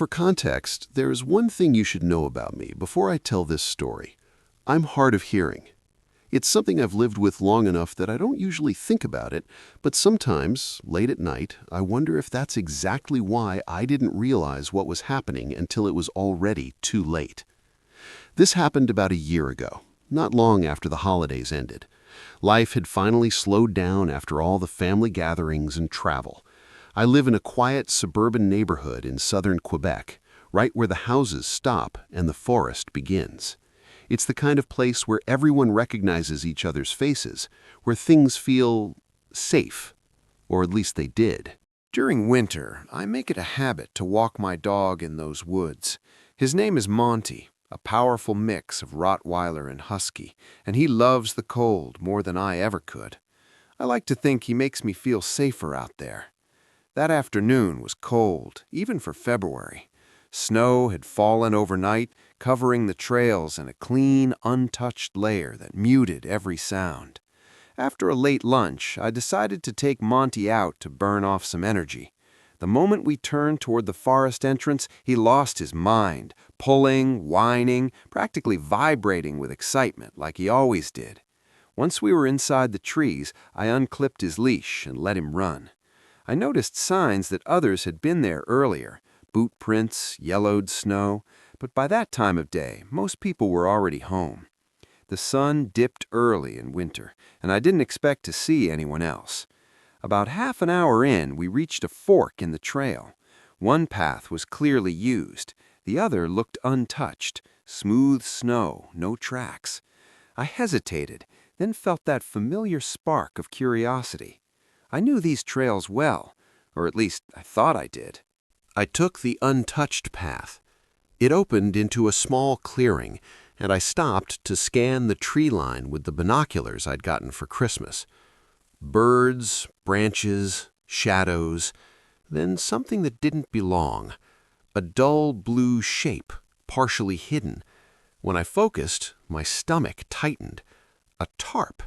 For context, there's one thing you should know about me before I tell this story. I'm hard of hearing. It's something I've lived with long enough that I don't usually think about it, but sometimes, late at night, I wonder if that's exactly why I didn't realize what was happening until it was already too late. This happened about a year ago, not long after the holidays ended. Life had finally slowed down after all the family gatherings and travel. I live in a quiet suburban neighborhood in southern Quebec, right where the houses stop and the forest begins. It's the kind of place where everyone recognizes each other's faces, where things feel safe, or at least they did. During winter, I make it a habit to walk my dog in those woods. His name is Monty, a powerful mix of Rottweiler and Husky, and he loves the cold more than I ever could. I like to think he makes me feel safer out there. That afternoon was cold, even for February. Snow had fallen overnight, covering the trails in a clean, untouched layer that muted every sound. After a late lunch, I decided to take Monty out to burn off some energy. The moment we turned toward the forest entrance, he lost his mind, pulling, whining, practically vibrating with excitement like he always did. Once we were inside the trees, I unclipped his leash and let him run. I noticed signs that others had been there earlier, boot prints, yellowed snow, but by that time of day, most people were already home. The sun dipped early in winter, and I didn't expect to see anyone else. About half an hour in, we reached a fork in the trail. One path was clearly used. The other looked untouched, smooth snow, no tracks. I hesitated, then felt that familiar spark of curiosity. I knew these trails well, or at least I thought I did. I took the untouched path. It opened into a small clearing, and I stopped to scan the tree line with the binoculars I'd gotten for Christmas. Birds, branches, shadows, then something that didn't belong. A dull blue shape, partially hidden. When I focused, my stomach tightened. A tarp.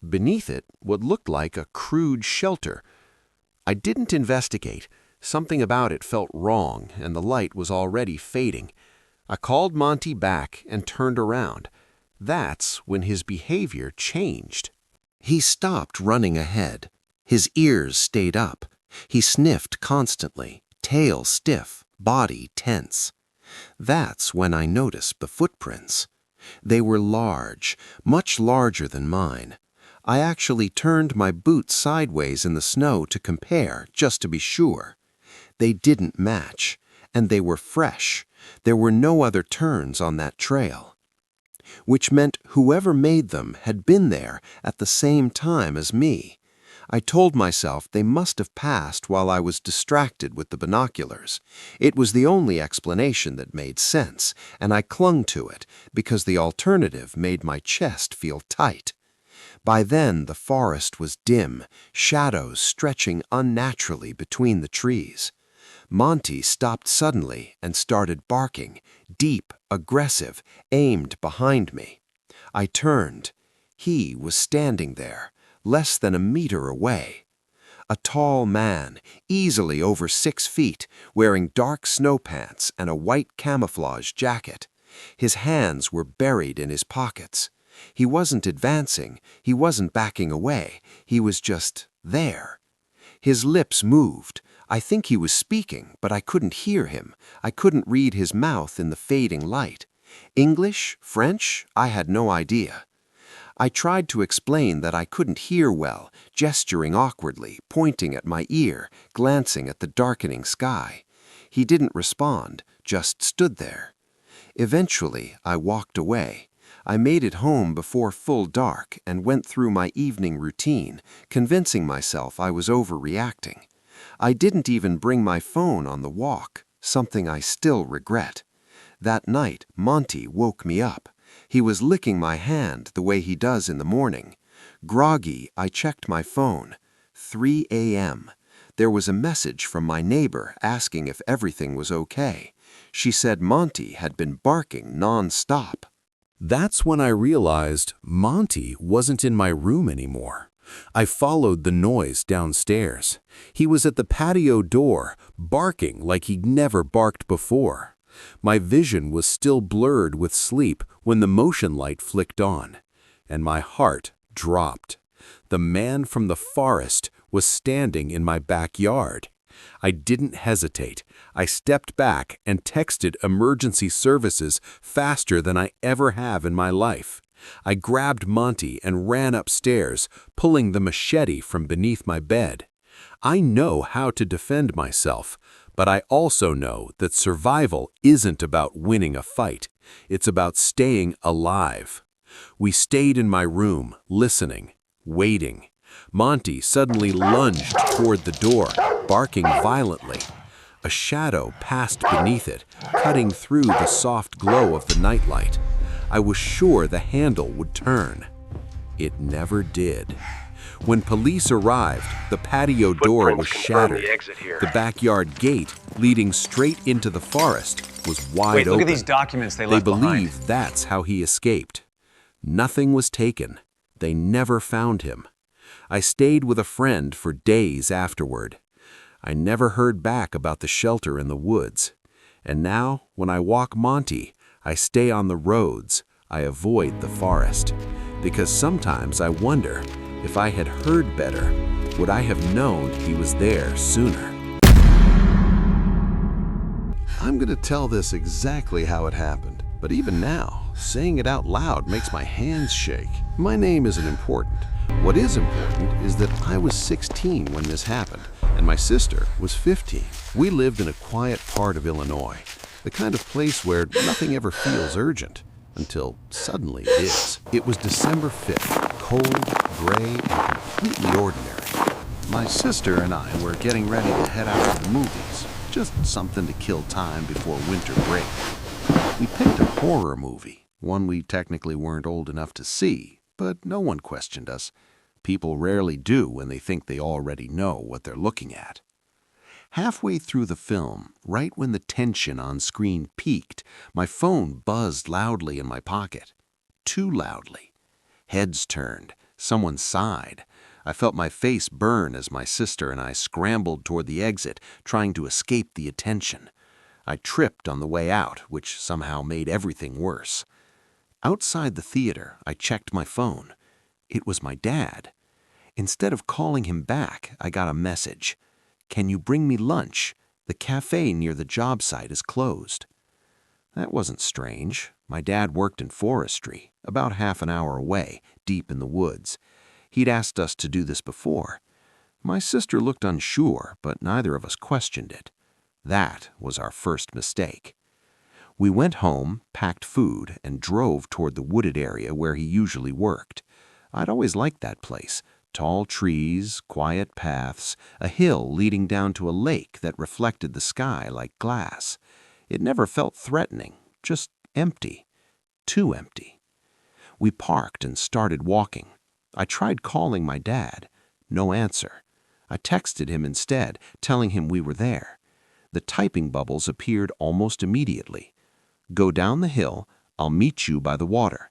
Beneath it, what looked like a crude shelter. I didn't investigate. Something about it felt wrong, and the light was already fading. I called Monty back and turned around. That's when his behavior changed. He stopped running ahead. His ears stayed up. He sniffed constantly, tail stiff, body tense. That's when I noticed the footprints. They were large, much larger than mine. I actually turned my boots sideways in the snow to compare, just to be sure. They didn't match, and they were fresh. There were no other turns on that trail. Which meant whoever made them had been there at the same time as me. I told myself they must have passed while I was distracted with the binoculars. It was the only explanation that made sense, and I clung to it because the alternative made my chest feel tight. By then, the forest was dim, shadows stretching unnaturally between the trees. Monty stopped suddenly and started barking, deep, aggressive, aimed behind me. I turned. He was standing there, less than a meter away. A tall man, easily over 6 feet, wearing dark snow pants and a white camouflage jacket. His hands were buried in his pockets. He wasn't advancing, he wasn't backing away, he was just there. His lips moved. I think he was speaking, but I couldn't hear him. I couldn't read his mouth in the fading light. English? French? I had no idea. I tried to explain that I couldn't hear well, gesturing awkwardly, pointing at my ear, glancing at the darkening sky. He didn't respond, just stood there. Eventually, I walked away. I made it home before full dark and went through my evening routine, convincing myself I was overreacting. I didn't even bring my phone on the walk, something I still regret. That night, Monty woke me up. He was licking my hand the way he does in the morning. Groggy, I checked my phone. 3 a.m. There was a message from my neighbor asking if everything was okay. She said Monty had been barking non-stop. That's when I realized Monty wasn't in my room anymore. I followed the noise downstairs. He was at the patio door, barking like he'd never barked before. My vision was still blurred with sleep when the motion light flicked on, and my heart dropped. The man from the forest was standing in my backyard. I didn't hesitate. I stepped back and texted emergency services faster than I ever have in my life. I grabbed Monty and ran upstairs, pulling the machete from beneath my bed. I know how to defend myself, but I also know that survival isn't about winning a fight. It's about staying alive. We stayed in my room, listening, waiting. Monty suddenly lunged toward the door, barking violently. A shadow passed beneath it, cutting through the soft glow of the nightlight. I was sure the handle would turn. It never did. When police arrived, the patio door was shattered. The backyard gate, leading straight into the forest, was wide open. Look at these documents they They left behind. believe that's how he escaped. Nothing was taken. They never found him. I stayed with a friend for days afterward. I never heard back about the shelter in the woods. And now, when I walk Monty, I stay on the roads. I avoid the forest. Because sometimes I wonder, if I had heard better, would I have known he was there sooner? I'm going to tell this exactly how it happened, but even now, saying it out loud makes my hands shake. My name isn't important. What is important is that I was 16 when this happened, and my sister was 15. We lived in a quiet part of Illinois, the kind of place where nothing ever feels urgent, until suddenly it is. It was December 5th, cold, gray, and completely ordinary. My sister and I were getting ready to head out to the movies, just something to kill time before winter break. We picked a horror movie, one we technically weren't old enough to see, but no one questioned us. People rarely do when they think they already know what they're looking at. Halfway through the film, right when the tension on screen peaked, my phone buzzed loudly in my pocket. Too loudly. Heads turned. Someone sighed. I felt my face burn as my sister and I scrambled toward the exit, trying to escape the attention. I tripped on the way out, which somehow made everything worse. Outside the theater, I checked my phone. It was my dad. Instead of calling him back, I got a message. "Can you bring me lunch? The cafe near the job site is closed." That wasn't strange. My dad worked in forestry, about half an hour away, deep in the woods. He'd asked us to do this before. My sister looked unsure, but neither of us questioned it. That was our first mistake. We went home, packed food, and drove toward the wooded area where he usually worked. I'd always liked that place. Tall trees, quiet paths, a hill leading down to a lake that reflected the sky like glass. It never felt threatening, just empty. Too empty. We parked and started walking. I tried calling my dad. No answer. I texted him instead, telling him we were there. The typing bubbles appeared almost immediately. "Go down the hill. I'll meet you by the water."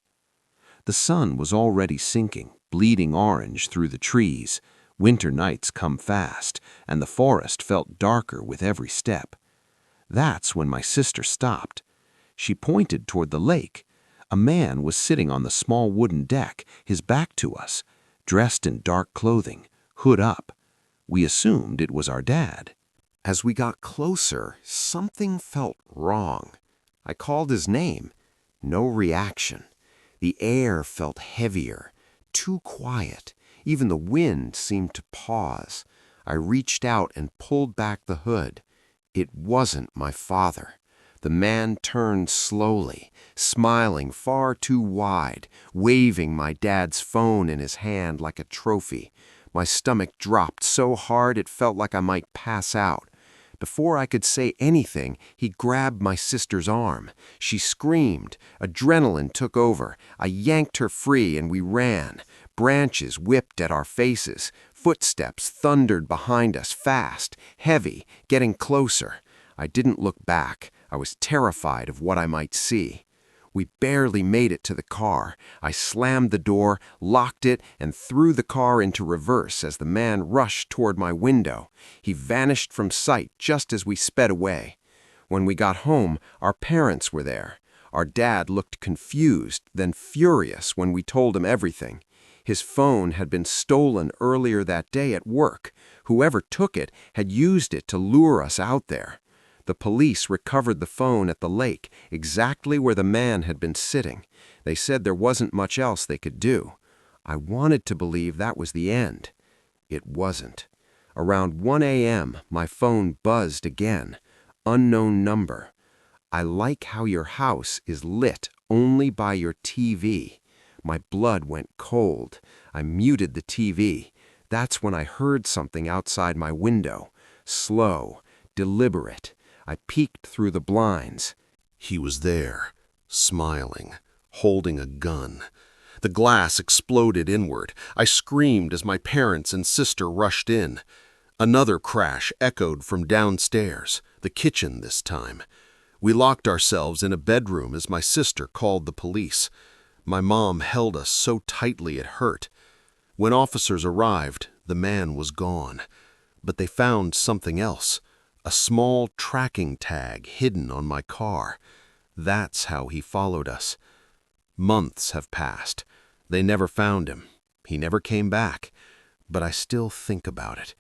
The sun was already sinking, bleeding orange through the trees. Winter nights come fast, and the forest felt darker with every step. That's when my sister stopped. She pointed toward the lake. A man was sitting on the small wooden deck, his back to us, dressed in dark clothing, hood up. We assumed it was our dad. As we got closer, something felt wrong. I called his name. No reaction. The air felt heavier, too quiet. Even the wind seemed to pause. I reached out and pulled back the hood. It wasn't my father. The man turned slowly, smiling far too wide, waving my dad's phone in his hand like a trophy. My stomach dropped so hard it felt like I might pass out. Before I could say anything, he grabbed my sister's arm. She screamed. Adrenaline took over. I yanked her free and we ran. Branches whipped at our faces. Footsteps thundered behind us, fast, heavy, getting closer. I didn't look back. I was terrified of what I might see. We barely made it to the car. I slammed the door, locked it, and threw the car into reverse as the man rushed toward my window. He vanished from sight just as we sped away. When we got home, our parents were there. Our dad looked confused, then furious when we told him everything. His phone had been stolen earlier that day at work. Whoever took it had used it to lure us out there. The police recovered the phone at the lake, exactly where the man had been sitting. They said there wasn't much else they could do. I wanted to believe that was the end. It wasn't. Around 1 a.m., my phone buzzed again. Unknown number. I like how your house is lit only by your TV. My blood went cold. I muted the TV. That's when I heard something outside my window. Slow, deliberate. I peeked through the blinds. He was there, smiling, holding a gun. The glass exploded inward. I screamed as my parents and sister rushed in. Another crash echoed from downstairs, the kitchen this time. We locked ourselves in a bedroom as my sister called the police. My mom held us so tightly it hurt. When officers arrived, the man was gone. But they found something else. A small tracking tag hidden on my car. That's how he followed us. Months have passed. They never found him. He never came back. But I still think about it.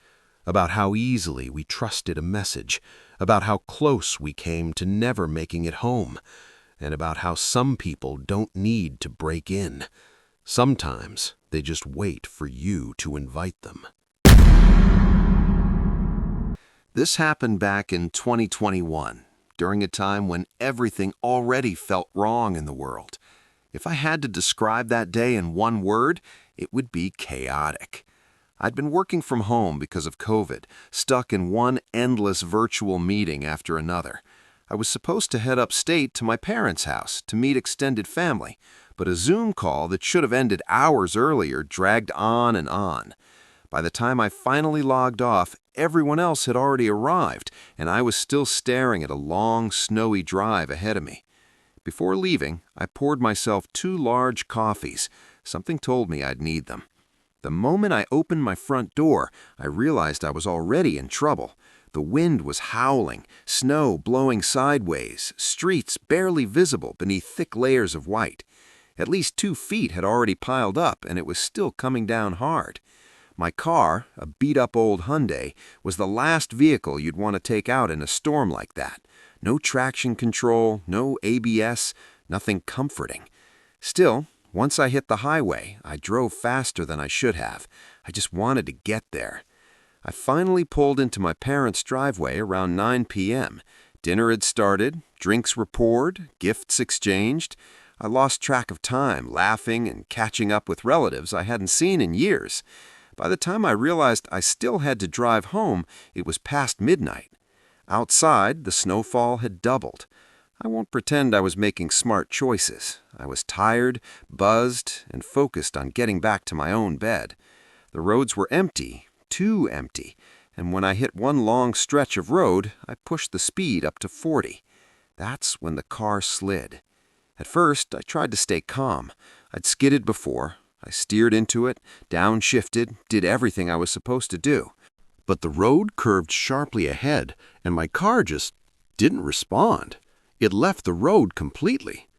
About how easily we trusted a message. About how close we came to never making it home. And about how some people don't need to break in. Sometimes they just wait for you to invite them. This happened back in 2021, during a time when everything already felt wrong in the world. If I had to describe that day in one word, it would be chaotic. I'd been working from home because of COVID, stuck in one endless virtual meeting after another. I was supposed to head upstate to my parents' house to meet extended family, but a Zoom call that should have ended hours earlier dragged on and on. By the time I finally logged off, everyone else had already arrived, and I was still staring at a long, snowy drive ahead of me. Before leaving, I poured myself 2 large coffees. Something told me I'd need them. The moment I opened my front door, I realized I was already in trouble. The wind was howling, snow blowing sideways, streets barely visible beneath thick layers of white. At least 2 feet had already piled up, and it was still coming down hard. My car, a beat-up old Hyundai, was the last vehicle you'd want to take out in a storm like that. No traction control, no ABS, nothing comforting. Still, once I hit the highway, I drove faster than I should have. I just wanted to get there. I finally pulled into my parents' driveway around 9 p.m. Dinner had started, drinks were poured, gifts exchanged. I lost track of time, laughing and catching up with relatives I hadn't seen in years. By the time I realized I still had to drive home, it was past midnight. Outside, the snowfall had doubled. I won't pretend I was making smart choices. I was tired, buzzed, and focused on getting back to my own bed. The roads were empty, too empty, and when I hit one long stretch of road, I pushed the speed up to 40. That's when the car slid. At first, I tried to stay calm. I'd skidded before. I steered into it, downshifted, did everything I was supposed to do. But the road curved sharply ahead, and my car just didn't respond. It left the road completely.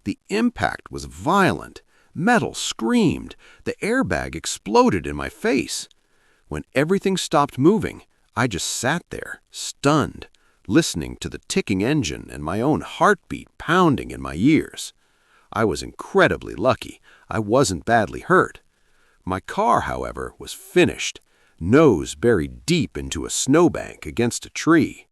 The impact was violent. Metal screamed. The airbag exploded in my face. When everything stopped moving, I just sat there, stunned, listening to the ticking engine and my own heartbeat pounding in my ears. I was incredibly lucky. I wasn't badly hurt. My car, however, was finished, nose buried deep into a snowbank against a tree.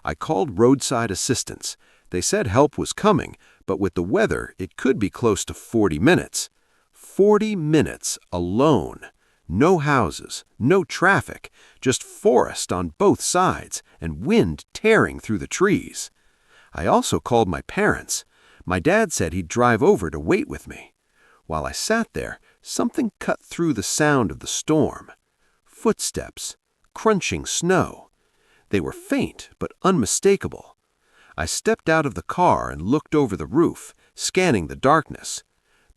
I called roadside assistance. They said help was coming, but with the weather, it could be close to 40 minutes. 40 minutes alone. No houses, no traffic, just forest on both sides and wind tearing through the trees. I also called my parents. My dad said he'd drive over to wait with me. While I sat there, something cut through the sound of the storm. Footsteps, crunching snow. They were faint but unmistakable. I stepped out of the car and looked over the roof, scanning the darkness.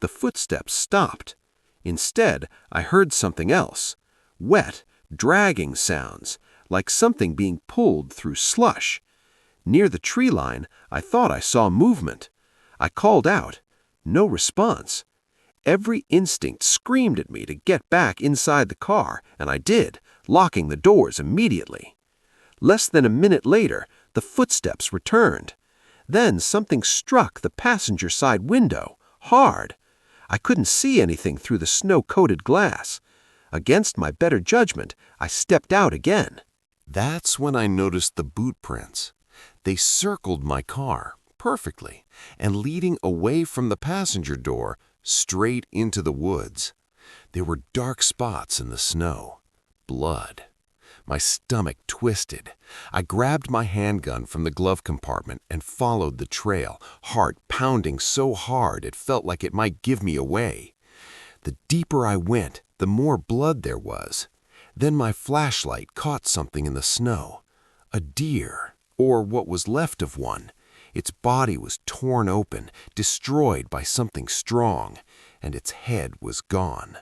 The footsteps stopped. Instead, I heard something else. Wet, dragging sounds, like something being pulled through slush. Near the tree line, I thought I saw movement. I called out. No response. Every instinct screamed at me to get back inside the car, and I did, locking the doors immediately. Less than a minute later, the footsteps returned. Then something struck the passenger side window, hard. I couldn't see anything through the snow-coated glass. Against my better judgment, I stepped out again. That's when I noticed the boot prints. They circled my car perfectly and leading away from the passenger door straight into the woods. There were dark spots in the snow. Blood. My stomach twisted. I grabbed my handgun from the glove compartment and followed the trail, heart pounding so hard it felt like it might give me away. The deeper I went, the more blood there was. Then my flashlight caught something in the snow. A deer, or what was left of one. Its body was torn open, destroyed by something strong, and its head was gone.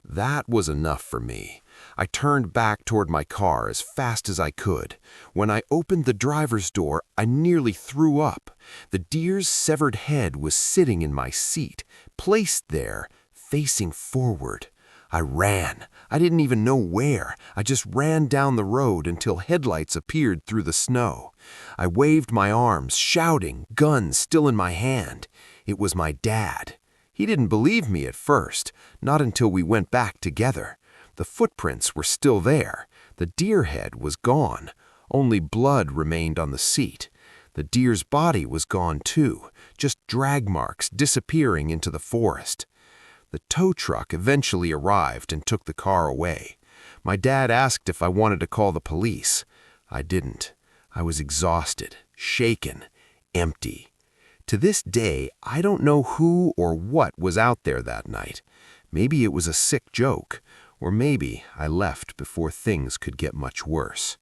That was enough for me. I turned back toward my car as fast as I could. When I opened the driver's door, I nearly threw up. The deer's severed head was sitting in my seat, placed there, facing forward. I ran. I didn't even know where. I just ran down the road until headlights appeared through the snow. I waved my arms, shouting, gun still in my hand. It was my dad. He didn't believe me at first, not until we went back together. The footprints were still there. The deer head was gone. Only blood remained on the seat. The deer's body was gone too, just drag marks disappearing into the forest. The tow truck eventually arrived and took the car away. My dad asked if I wanted to call the police. I didn't. I was exhausted, shaken, empty. To this day, I don't know who or what was out there that night. Maybe it was a sick joke, or maybe I left before things could get much worse.